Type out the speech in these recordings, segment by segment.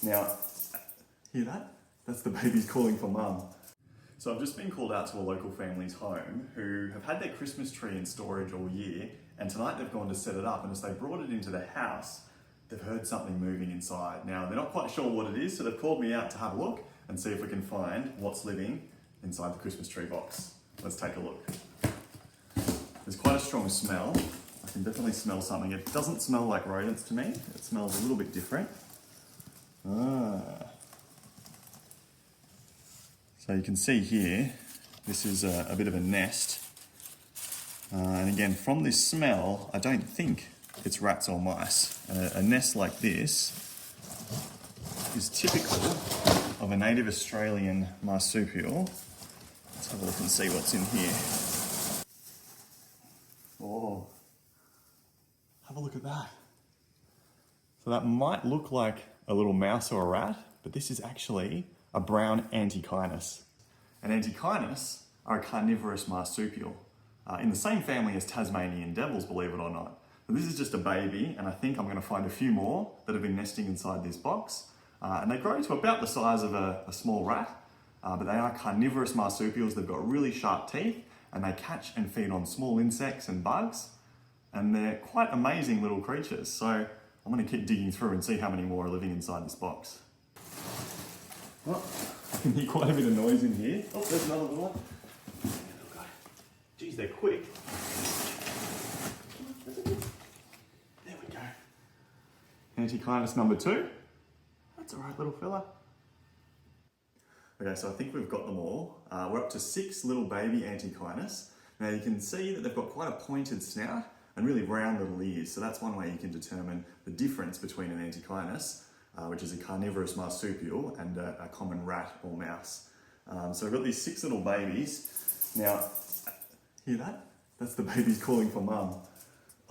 Now, hear that? That's the babies calling for mum. So I've just been called out to a local family's home who have had their Christmas tree in storage all year, and tonight they've gone to set it up, and as they brought it into the house, they've heard something moving inside. Now, they're not quite sure what it is, so they've called me out to have a look and see if we can find what's living inside the Christmas tree box. Let's take a look. There's quite a strong smell. I can definitely smell something. It doesn't smell like rodents to me. It smells a little bit different. So you can see here, this is a bit of a nest. And again, from this smell, I don't think it's rats or mice. A nest like this is typical of a native Australian marsupial. Let's have a look and see what's in here. Oh, have a look at that. So that might look like a little mouse or a rat, but this is actually a brown antechinus. And antechinus are a carnivorous marsupial, in the same family as Tasmanian devils, believe it or not. But this is just a baby, and I think I'm going to find a few more that have been nesting inside this box. And they grow to about the size of a small rat, but they are carnivorous marsupials. They've got really sharp teeth, and they catch and feed on small insects and bugs, and they're quite amazing little creatures. So I'm going to keep digging through and see how many more are living inside this box. Well, I can hear quite a bit of noise in here. Oh, there's another little one. Geez, they're quick. There we go. Antechinus number 2. That's all right, little fella. Okay, so I think we've got them all. We're up to 6 little baby antechinus. Now you can see that they've got quite a pointed snout and really round little ears. So that's one way you can determine the difference between an antechinus, which is a carnivorous marsupial, and a common rat or mouse. So we've got these 6 little babies. Now, hear that? That's the babies calling for mum.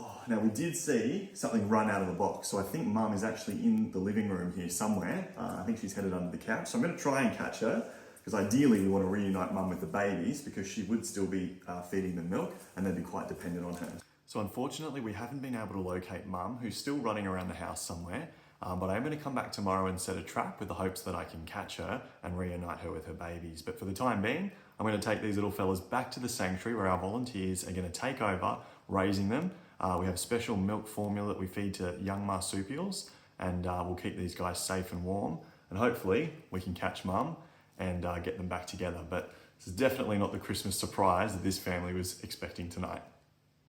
Oh, now we did see something run out of the box, so I think mum is actually in the living room here somewhere. I think she's headed under the couch, so I'm going to try and catch her, because ideally we want to reunite mum with the babies, because she would still be feeding them milk, and they'd be quite dependent on her. So unfortunately we haven't been able to locate mum, who's still running around the house somewhere, but I'm going to come back tomorrow and set a trap with the hopes that I can catch her and reunite her with her babies. But for the time being, I'm going to take these little fellas back to the sanctuary where our volunteers are going to take over raising them. We have special milk formula that we feed to young marsupials, and we'll keep these guys safe and warm, and hopefully we can catch mum and get them back together. But this is definitely not the Christmas surprise that this family was expecting tonight.